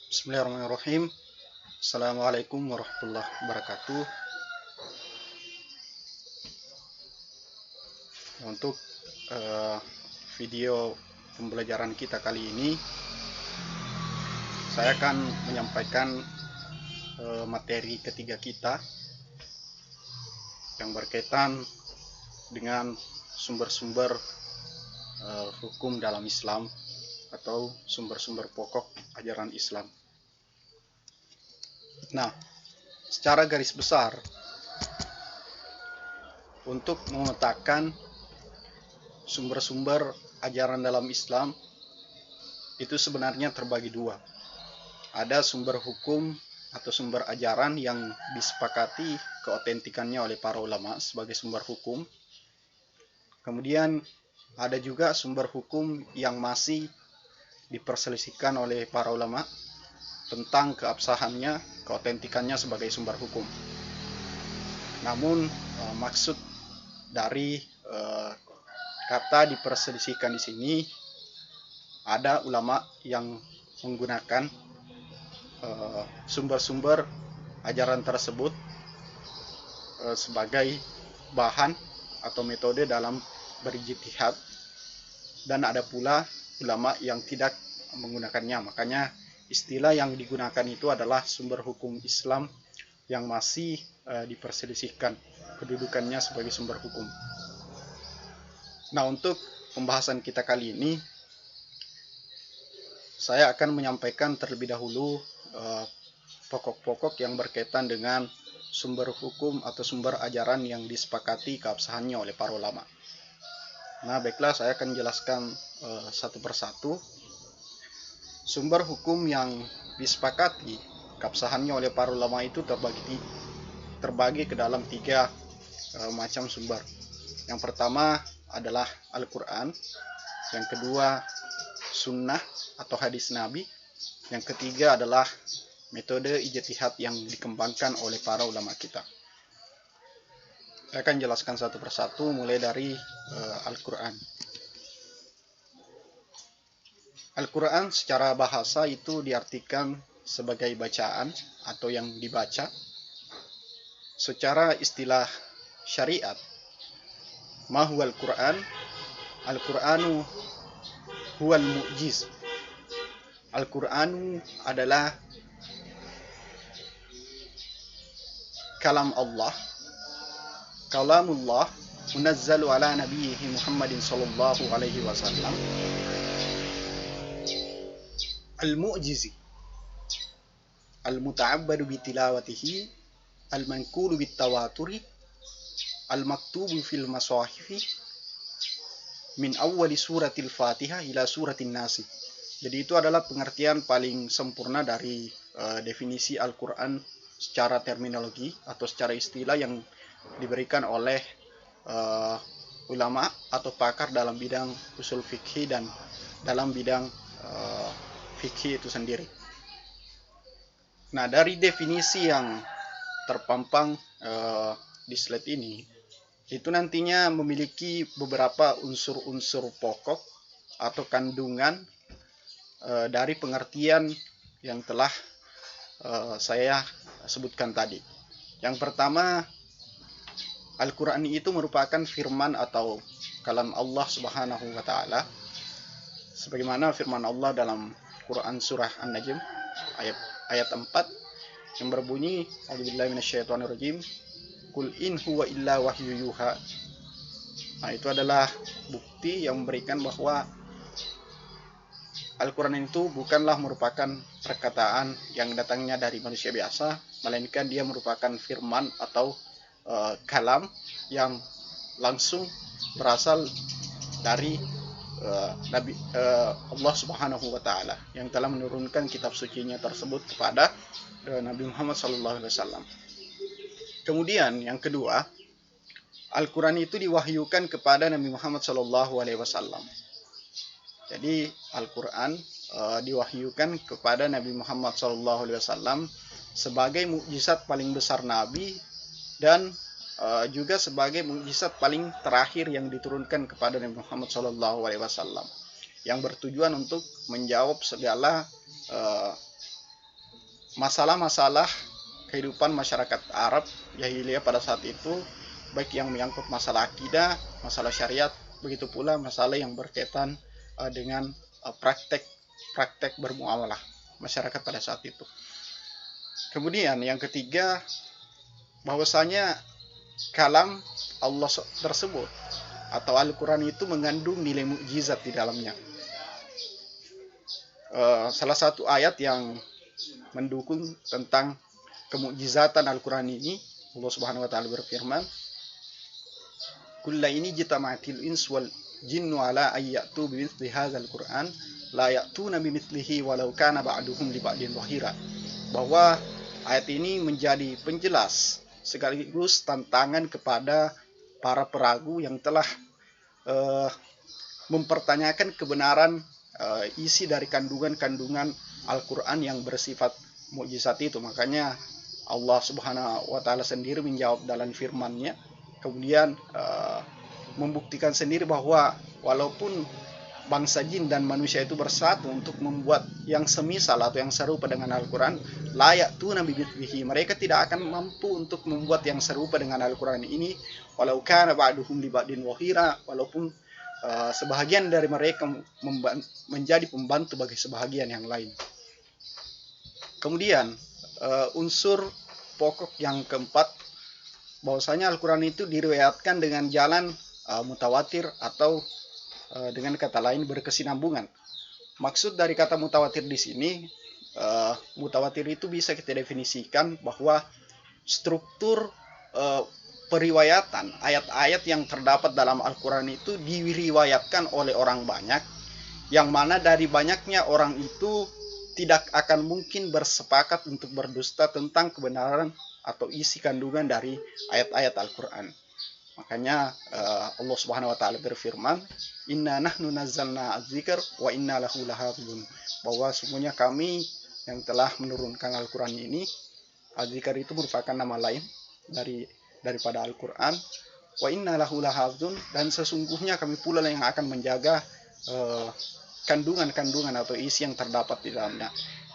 Bismillahirrahmanirrahim. Assalamualaikum warahmatullahi wabarakatuh. Untuk video pembelajaran kita kali ini, saya akan menyampaikan materi ketiga kita yang berkaitan dengan sumber-sumber hukum dalam Islam atau sumber-sumber pokok ajaran Islam. Nah, secara garis besar, untuk memetakan sumber-sumber ajaran dalam Islam itu sebenarnya terbagi dua. Ada sumber hukum atau sumber ajaran yang disepakati keotentikannya oleh para ulama sebagai sumber hukum. Kemudian ada juga sumber hukum yang masih diperselisihkan oleh para ulama tentang keabsahannya, keotentikannya sebagai sumber hukum. Namun maksud dari kata diperselisihkan di sini, ada ulama yang menggunakan sumber-sumber ajaran tersebut sebagai bahan atau metode dalam berijtihad, dan ada pula ulama yang tidak menggunakannya. Makanya istilah yang digunakan itu adalah sumber hukum Islam yang masih diperselisihkan kedudukannya sebagai sumber hukum. Nah, untuk pembahasan kita kali ini, saya akan menyampaikan terlebih dahulu pokok-pokok yang berkaitan dengan sumber hukum atau sumber ajaran yang disepakati keabsahannya oleh para ulama. Nah, baiklah, saya akan jelaskan satu persatu. Sumber hukum yang disepakati keabsahannya oleh para ulama itu terbagi ke dalam tiga macam sumber. Yang pertama adalah Al-Quran, yang kedua Sunnah atau hadis Nabi, yang ketiga adalah metode ijtihad yang dikembangkan oleh para ulama kita. Saya akan jelaskan satu persatu, mulai dari Al-Quran. Al-Quran secara bahasa itu diartikan sebagai bacaan atau yang dibaca. Secara istilah syariat, ma huwal Quran? Al-Quranu huwal mu'jiz. Al-Quranu adalah kalam Allah, kalamullah munazzalu ala nabiyhi Muhammadin sallallahu alaihi wasallam, al-mu'jizi al-muta'abbadu bitilawatihi, al-manqulu bitawaturi, al-maktubu fil masahifi min awwali suratil Fatihah ila suratin Nas. Jadi itu adalah pengertian paling sempurna dari definisi Al-Qur'an secara terminologi atau secara istilah yang diberikan oleh ulama atau pakar dalam bidang usul fikih dan dalam bidang fikih itu sendiri. Nah, dari definisi yang terpampang di slide ini, itu nantinya memiliki beberapa unsur-unsur pokok atau kandungan dari pengertian yang telah saya sebutkan tadi. Yang pertama, Al-Quran itu merupakan firman atau kalam Allah Subhanahu wa Ta'ala, sebagaimana firman Allah dalam Quran surah An-Najm ayat 4 yang berbunyi, a'udzubillahi minasyaitonirrajim, qul in huwa illa wahyu yuha. Nah, itu adalah bukti yang memberikan bahwa Al-Quran itu bukanlah merupakan perkataan yang datangnya dari manusia biasa, melainkan dia merupakan firman atau kalam yang langsung berasal dari Allah Subhanahu wa Ta'ala yang telah menurunkan kitab sucinya tersebut kepada Nabi Muhammad SAW. Kemudian yang kedua, Al-Quran itu diwahyukan kepada Nabi Muhammad SAW. Jadi Al-Quran diwahyukan kepada Nabi Muhammad SAW sebagai mukjizat paling besar Nabi, dan juga sebagai mukjizat paling terakhir yang diturunkan kepada Nabi Muhammad SAW, yang bertujuan untuk menjawab segala masalah-masalah kehidupan masyarakat Arab jahiliyah pada saat itu, baik yang menyangkut masalah akidah, masalah syariat, begitu pula masalah yang berkaitan dengan praktek bermuamalah masyarakat pada saat itu. Kemudian yang ketiga, bahwasanya kalam Allah tersebut atau Al-Quran itu mengandung nilai mukjizat di dalamnya. Salah satu ayat yang mendukung tentang kemukjizatan Al-Quran ini, Allah Subhanahu wa taala berfirman, "Kulla ini jitama'atil ins wal jinnu ala ayyatu bimithli hadzal Qur'an la ya'tuna bimithlihi walau kana ba'duhum li ba'din dhahira." Bahwa ayat ini menjadi penjelas sekaligus tantangan kepada para peragu yang telah mempertanyakan kebenaran isi dari kandungan-kandungan Al-Quran yang bersifat mukjizat itu. Makanya Allah Subhanahu wa taala sendiri menjawab dalam firman-Nya, kemudian membuktikan sendiri bahwa walaupun bangsa jin dan manusia itu bersatu untuk membuat yang semisal atau yang serupa dengan Al-Quran, layak tu nabi bitbihi, mereka tidak akan mampu untuk membuat yang serupa dengan Al-Quran ini, walau kana ba'duhum li ba'din wahira, walaupun sebahagian dari mereka menjadi pembantu bagi sebahagian yang lain. Kemudian unsur pokok yang keempat, bahwasanya Al-Quran itu diriwayatkan dengan jalan mutawatir atau dengan kata lain berkesinambungan. Maksud dari kata mutawatir di sini, mutawatir itu bisa kita definisikan bahwa struktur periwayatan ayat-ayat yang terdapat dalam Al-Quran itu diriwayatkan oleh orang banyak, yang mana dari banyaknya orang itu tidak akan mungkin bersepakat untuk berdusta tentang kebenaran atau isi kandungan dari ayat-ayat Al-Quran. Makanya Allah Subhanahu wa taala berfirman, "Inna nahnu nazzalna adz-dzikr wa inna lahu lahafizun." Bahwa sungguhnya kami yang telah menurunkan Al-Quran ini, adz-dzikr itu merupakan nama lain daripada Al-Quran, wa inna lahu lahafizun, dan sesungguhnya kami pula yang akan menjaga kandungan-kandungan atau isi yang terdapat di dalamnya.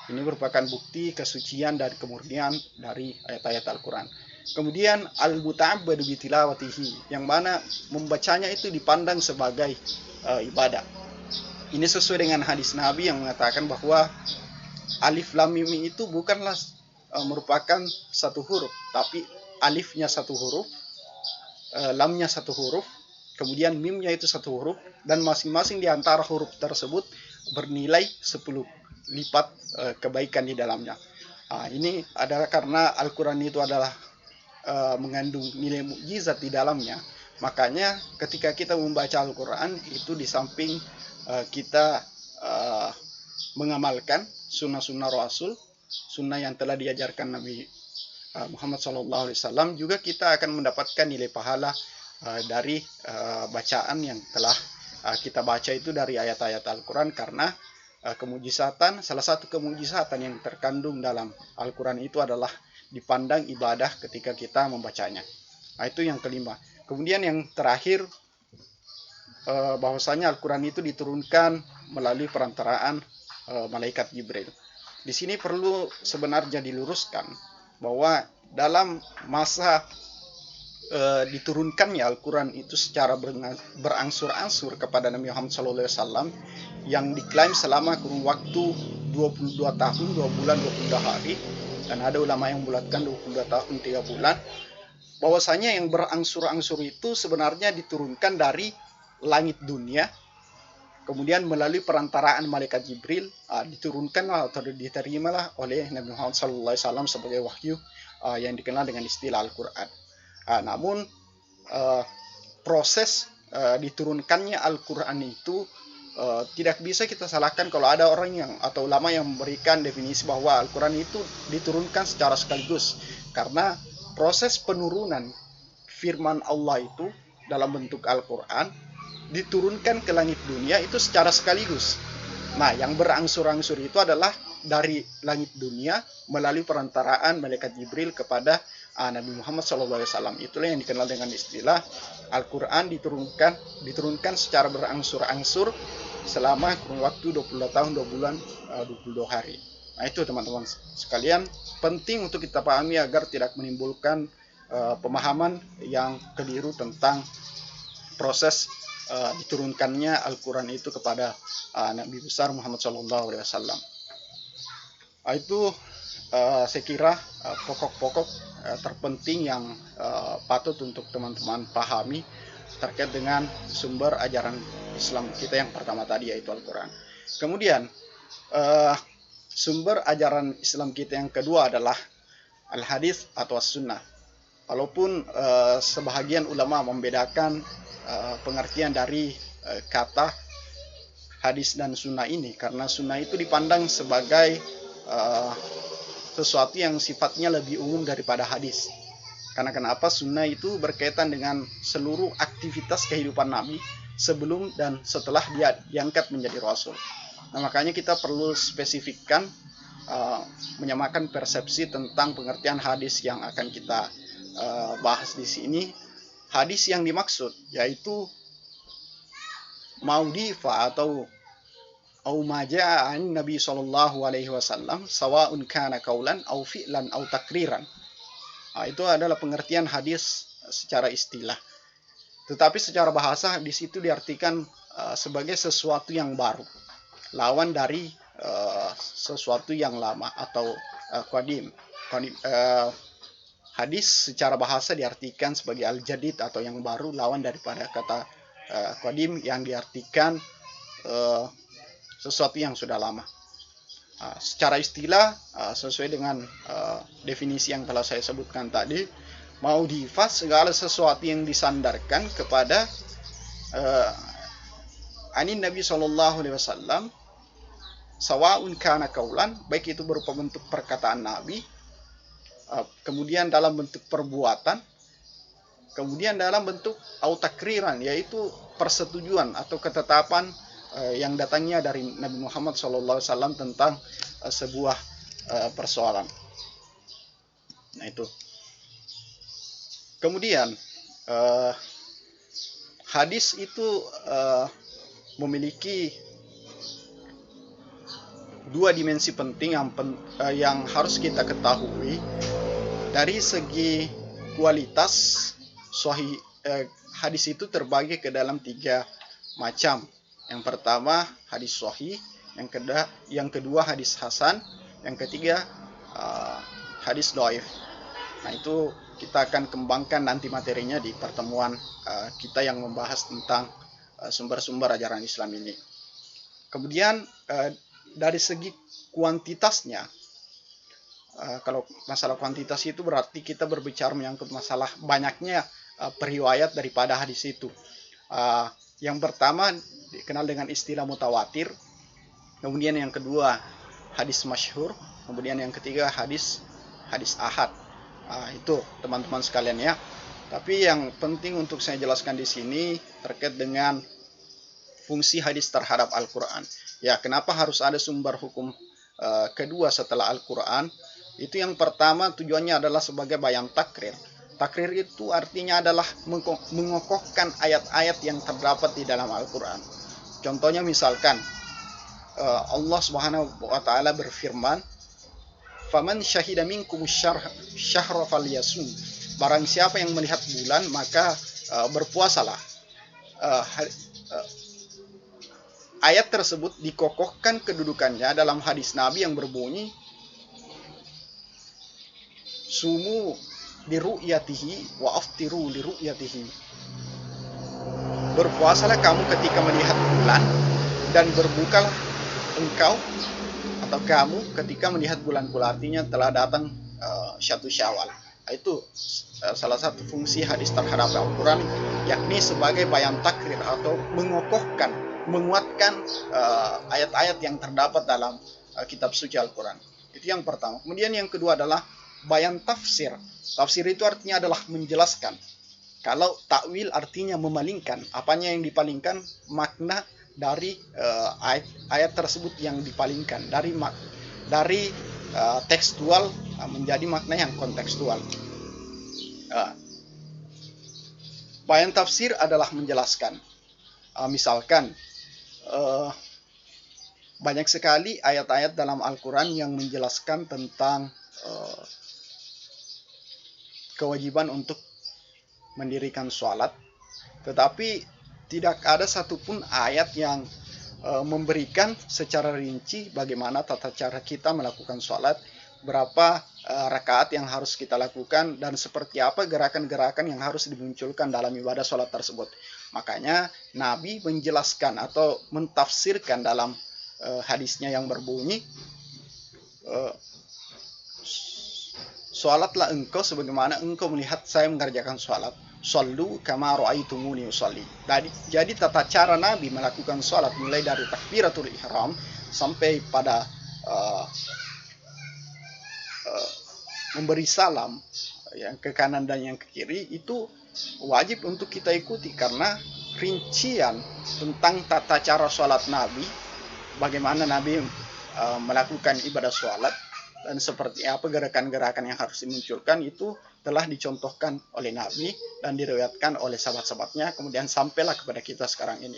Ini merupakan bukti kesucian dan kemurnian dari ayat-ayat Al-Quran. Kemudian al-muta'abbadu bitilawatihi, yang mana membacanya itu dipandang sebagai ibadah. Ini sesuai dengan hadis Nabi yang mengatakan bahwa alif lam mim itu bukanlah merupakan satu huruf, tapi alifnya satu huruf, lamnya satu huruf, kemudian mimnya itu satu huruf, dan masing-masing di antara huruf tersebut bernilai 10 lipat kebaikan di dalamnya. Ini adalah karena Al-Quran itu adalah mengandung nilai mukjizat di dalamnya. Makanya ketika kita membaca Al-Quran itu, di samping kita mengamalkan sunnah-sunnah Rasul, sunnah yang telah diajarkan Nabi Muhammad SAW, juga kita akan mendapatkan nilai pahala dari bacaan yang telah kita baca itu dari ayat-ayat Al-Quran, karena salah satu kemujizatan yang terkandung dalam Al-Quran itu adalah dipandang ibadah ketika kita membacanya. Itu yang kelima. Kemudian yang terakhir, bahwasanya Al-Quran itu diturunkan melalui perantaraan malaikat Jibril. Di sini perlu sebenarnya diluruskan bahwa dalam masa diturunkannya Al-Quran itu secara berangsur-angsur kepada Nabi Muhammad SAW, yang diklaim selama kurun waktu 22 tahun, 2 bulan, 22 hari, dan ada ulama yang membulatkan 22 tahun, 3 bulan, bahwasanya yang berangsur-angsur itu sebenarnya diturunkan dari langit dunia, kemudian melalui perantaraan malaikat Jibril diturunkanlah atau diterimalah oleh Nabi Muhammad SAW sebagai wahyu yang dikenal dengan istilah Al-Quran. Namun proses diturunkannya Al-Quran itu tidak bisa kita salahkan kalau ada orang yang atau ulama yang memberikan definisi bahwa Al-Quran itu diturunkan secara sekaligus, karena proses penurunan firman Allah itu dalam bentuk Al-Quran diturunkan ke langit dunia itu secara sekaligus. Nah, yang berangsur-angsur itu adalah dari langit dunia melalui perantaraan malaikat Jibril kepada Nabi Muhammad SAW. Itulah yang dikenal dengan istilah Al-Quran diturunkan secara berangsur-angsur selama kurun waktu 22 tahun, 2 bulan, 22 hari. Nah itu teman-teman sekalian, penting untuk kita pahami agar tidak menimbulkan pemahaman yang keliru tentang proses diturunkannya Al-Quran itu kepada Nabi besar Muhammad SAW. Itu saya kira pokok-pokok terpenting yang patut untuk teman-teman pahami terkait dengan sumber ajaran Islam kita yang pertama tadi, yaitu Al-Quran. Kemudian sumber ajaran Islam kita yang kedua adalah Al-Hadis atau As-Sunnah. Walaupun sebahagian ulama membedakan pengertian dari kata hadis dan sunnah ini, karena sunnah itu dipandang sebagai sesuatu yang sifatnya lebih umum daripada hadis. Karena kenapa? Sunnah itu berkaitan dengan seluruh aktivitas kehidupan Nabi sebelum dan setelah dia diangkat menjadi Rasul. Nah, makanya kita perlu spesifikkan, menyamakan persepsi tentang pengertian hadis yang akan kita bahas di sini. Hadis yang dimaksud yaitu maudhifa atau maja'an Nabi sallallahu alaihi wasallam sawa'un kana qaulan au fi'lan au takriran. Itu adalah pengertian hadis secara istilah. Tetapi secara bahasa di situ diartikan sebagai sesuatu yang baru, lawan dari sesuatu yang lama atau qadim. Hadis secara bahasa diartikan sebagai al-jadid atau yang baru, lawan daripada kata qadim yang diartikan sesuatu yang sudah lama. Secara istilah sesuai dengan definisi yang telah saya sebutkan tadi, maudhifa segala sesuatu yang disandarkan kepada anin Nabi sallallahu alaihi wasallam, sawa'un kana qaulan, baik itu berupa bentuk perkataan Nabi, kemudian dalam bentuk perbuatan, kemudian dalam bentuk autakriran, yaitu persetujuan atau ketetapan yang datangnya dari Nabi Muhammad SAW tentang sebuah persoalan. Nah itu. Kemudian hadis itu memiliki dua dimensi penting yang harus kita ketahui. Dari segi kualitas, hadis itu terbagi ke dalam 3 macam. Yang pertama hadis sahih, yang kedua hadis hasan, yang ketiga hadis dhaif. Nah itu kita akan kembangkan nanti materinya di pertemuan kita yang membahas tentang sumber-sumber ajaran Islam ini. Kemudian dari segi kuantitasnya, kalau masalah kuantitas itu berarti kita berbicara menyangkut masalah banyaknya periwayat daripada hadis itu. Yang pertama dikenal dengan istilah mutawatir, kemudian yang kedua hadis masyhur, kemudian yang ketiga hadis ahad. Itu teman-teman sekalian ya. Tapi yang penting untuk saya jelaskan di sini terkait dengan fungsi hadis terhadap Al-Quran. Ya, kenapa harus ada sumber hukum kedua setelah Al-Quran? Itu yang pertama tujuannya adalah sebagai bayan takrir. Takrir itu artinya adalah mengokohkan ayat-ayat yang terdapat di dalam Al-Quran. Contohnya misalkan Allah Subhanahu wa taala berfirman, "Faman syahida minkum syahra falyasum." Barang siapa yang melihat bulan maka berpuasalah. Ayat tersebut dikokohkan kedudukannya dalam hadis Nabi yang berbunyi, "Sumu liru'yatihi wa aftiru liru'yatihi." Berpuasalah kamu ketika melihat bulan dan berbukalah engkau atau kamu ketika melihat bulan pula, artinya telah datang 1 Syawal. Itu salah satu fungsi hadis terhadap Al-Quran, yakni sebagai bayan takrir atau mengokohkan, menguatkan ayat-ayat yang terdapat dalam kitab suci Al-Quran. Itu yang pertama. Kemudian yang kedua adalah bayan tafsir. Tafsir itu artinya adalah menjelaskan. Kalau takwil artinya memalingkan. Apanya yang dipalingkan? Makna dari ayat tersebut yang dipalingkan. Dari tekstual menjadi makna yang kontekstual. Bayan tafsir adalah menjelaskan. Misalkan banyak sekali ayat-ayat dalam Al-Quran yang menjelaskan tentang kewajiban untuk mendirikan sholat, tetapi tidak ada satupun ayat yang memberikan secara rinci bagaimana tata cara kita melakukan sholat, berapa rakaat yang harus kita lakukan, dan seperti apa gerakan-gerakan yang harus dimunculkan dalam ibadah sholat tersebut. Makanya Nabi menjelaskan atau mentafsirkan dalam hadisnya yang berbunyi, sholatlah engkau sebagaimana engkau melihat saya mengerjakan sholat. Shallu kama ra'aitumuni usolli. Jadi tata cara Nabi melakukan sholat mulai dari takbiratul ihram sampai pada memberi salam yang ke kanan dan yang ke kiri itu wajib untuk kita ikuti, karena rincian tentang tata cara sholat Nabi, bagaimana Nabi melakukan ibadah sholat dan seperti apa gerakan-gerakan yang harus dimunculkan itu telah dicontohkan oleh Nabi dan diriwayatkan oleh sahabat-sahabatnya, kemudian sampailah kepada kita sekarang ini.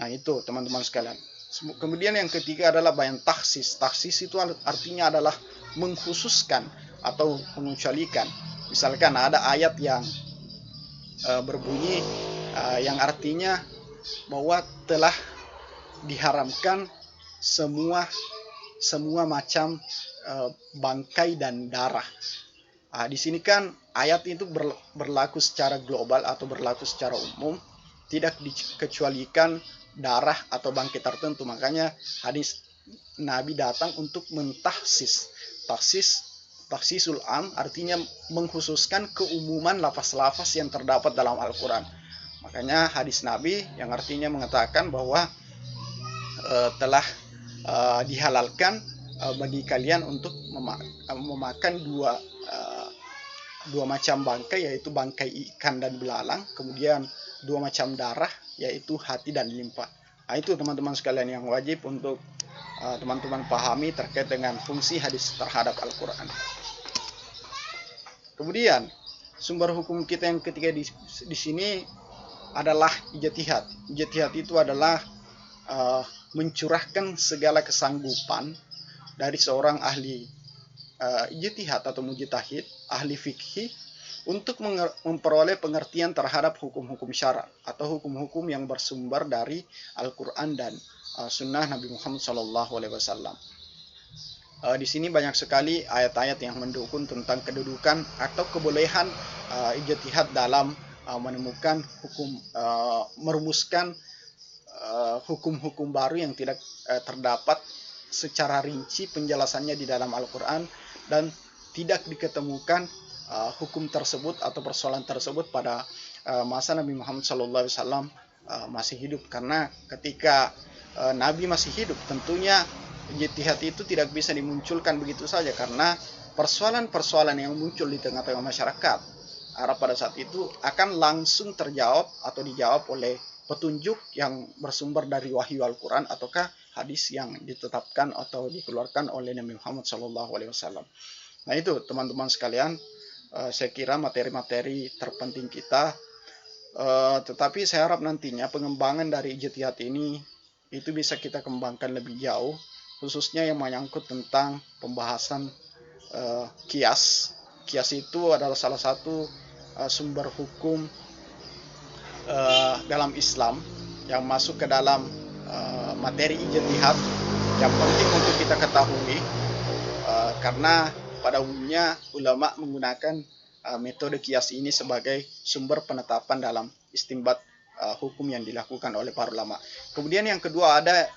Nah itu teman-teman sekalian. Kemudian yang ketiga adalah bayan taksis. Taksis itu artinya adalah mengkhususkan atau mengecualikan. Misalkan ada ayat yang berbunyi yang artinya bahwa telah diharamkan semua macam bangkai dan darah. Di sini kan ayat itu berlaku secara global atau berlaku secara umum, tidak dikecualikan darah atau bangkai tertentu. Makanya hadis Nabi datang untuk mentahsis. Taksisul am artinya mengkhususkan keumuman lafaz-lafaz yang terdapat dalam Al-Quran. Makanya hadis Nabi yang artinya mengatakan bahwa telah dihalalkan bagi kalian untuk memakan dua macam bangkai, yaitu bangkai ikan dan belalang, kemudian dua macam darah, yaitu hati dan limpa. Nah itu teman-teman sekalian yang wajib untuk teman-teman pahami terkait dengan fungsi hadis terhadap Al-Quran. Kemudian sumber hukum kita yang ketiga di sini adalah ijtihad. Ijtihad itu adalah mencurahkan segala kesanggupan dari seorang ahli ijtihad atau mujtahid, ahli fikih, untuk memperoleh pengertian terhadap hukum-hukum syara atau hukum-hukum yang bersumber dari Al-Quran dan Sunnah Nabi Muhammad SAW. Di sini banyak sekali ayat-ayat yang mendukung tentang kedudukan atau kebolehan ijtihad dalam menemukan hukum, merumuskan hukum-hukum baru yang tidak terdapat secara rinci penjelasannya di dalam Al-Quran dan tidak diketemukan hukum tersebut atau persoalan tersebut pada masa Nabi Muhammad SAW masih hidup. Karena ketika Nabi masih hidup, tentunya ijtihad itu tidak bisa dimunculkan begitu saja, karena persoalan-persoalan yang muncul di tengah-tengah masyarakat Arab pada saat itu akan langsung terjawab atau dijawab oleh petunjuk yang bersumber dari wahyu Al-Quran ataukah hadis yang ditetapkan atau dikeluarkan oleh Nabi Muhammad SAW. Nah itu teman-teman sekalian, saya kira materi-materi terpenting kita. Tetapi saya harap nantinya pengembangan dari ijtihad ini itu bisa kita kembangkan lebih jauh, khususnya yang menyangkut tentang pembahasan kias. Kias itu adalah salah satu sumber hukum dalam Islam yang masuk ke dalam materi ijtihad yang penting untuk kita ketahui, karena pada umumnya ulama menggunakan metode kias ini sebagai sumber penetapan dalam istinbat hukum yang dilakukan oleh para ulama. Kemudian yang kedua ada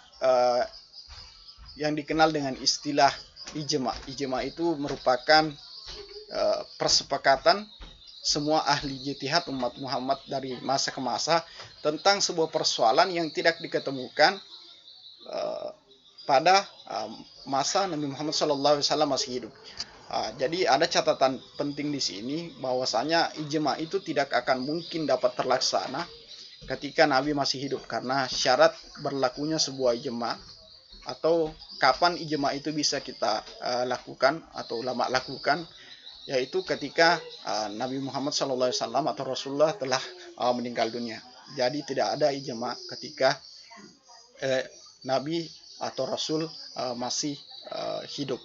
yang dikenal dengan istilah ijma. Ijma itu merupakan persepakatan semua ahli ijtihad umat Muhammad dari masa ke masa tentang sebuah persoalan yang tidak diketemukan pada masa Nabi Muhammad SAW masih hidup. Jadi ada catatan penting di sini bahwasanya ijma itu tidak akan mungkin dapat terlaksana ketika Nabi masih hidup, karena syarat berlakunya sebuah ijma atau kapan ijma itu bisa kita lakukan atau ulama lakukan, yaitu ketika Nabi Muhammad SAW atau Rasulullah telah meninggal dunia. Jadi tidak ada ijma ketika Nabi atau Rasul masih hidup.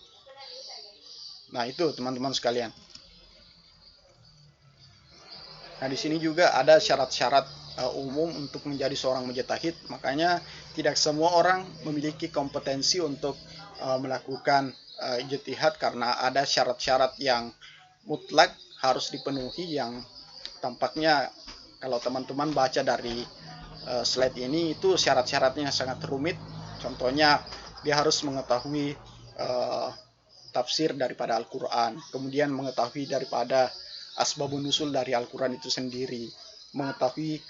Nah, itu teman-teman sekalian. Nah, di sini juga ada syarat-syarat umum untuk menjadi seorang mujtahid. Makanya tidak semua orang memiliki kompetensi untuk melakukan ijtihad, karena ada syarat-syarat yang mutlak harus dipenuhi, yang tampaknya kalau teman-teman baca dari slide ini itu syarat-syaratnya sangat rumit. Contohnya, dia harus mengetahui tafsir daripada Al-Quran, kemudian mengetahui daripada asbabun nusul dari Al-Quran itu sendiri, mengetahui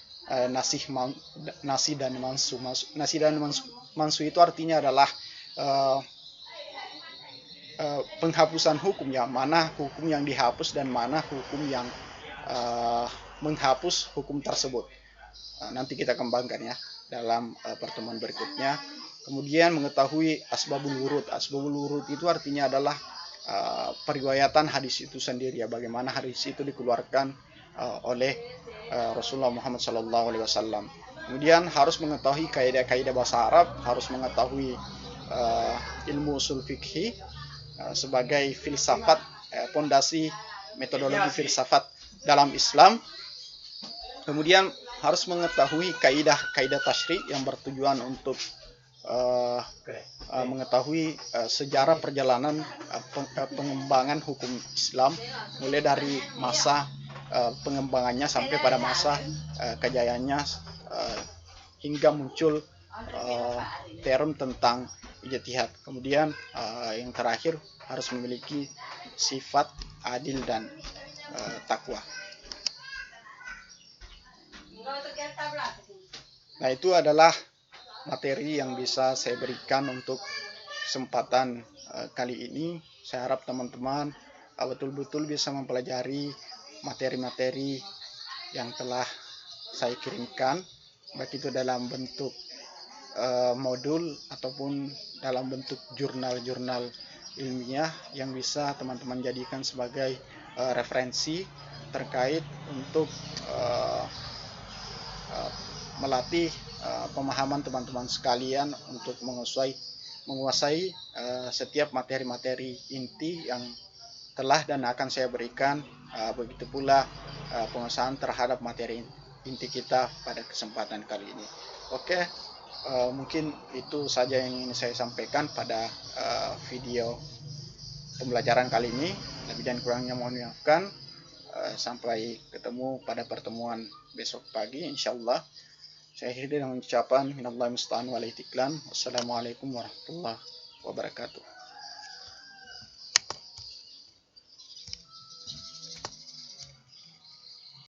nasi dan mansu. Nasi dan mansu itu artinya adalah penghapusan hukum, ya, mana hukum yang dihapus dan mana hukum yang menghapus hukum tersebut. Nanti kita kembangkan ya dalam pertemuan berikutnya. Kemudian mengetahui asbabul wurud. Asbabul wurud itu artinya adalah periwayatan hadis itu sendiri, ya, bagaimana hadis itu dikeluarkan oleh Rasulullah Muhammad SAW. Kemudian harus mengetahui kaidah-kaidah bahasa Arab, harus mengetahui ilmu usul fikih sebagai filsafat, pondasi metodologi filsafat dalam Islam. Kemudian harus mengetahui kaidah-kaidah tasyri yang bertujuan untuk mengetahui sejarah perjalanan pengembangan hukum Islam, mulai dari masa pengembangannya sampai pada masa kejayaannya, hingga muncul term tentang ijtihad. Kemudian yang terakhir harus memiliki sifat adil dan takwa. Nah, itu adalah materi yang bisa saya berikan untuk kesempatan kali ini. Saya harap teman-teman betul-betul bisa mempelajari materi-materi yang telah saya kirimkan, baik itu dalam bentuk modul ataupun dalam bentuk jurnal-jurnal ilmiah yang bisa teman-teman jadikan sebagai referensi terkait untuk melatih pemahaman teman-teman sekalian untuk menguasai setiap materi-materi inti yang telah dan akan saya berikan. Begitu pula penguasaan terhadap materi inti kita pada kesempatan kali ini. Oke, mungkin itu saja yang ingin saya sampaikan pada video pembelajaran kali ini. Lebih dan kurangnya mohon dimaafkan. Sampai ketemu pada pertemuan besok pagi insyaallah. Saya akhiri dengan ucapan minallahi musta'an wal itiklan. Wassalamualaikum warahmatullahi wabarakatuh.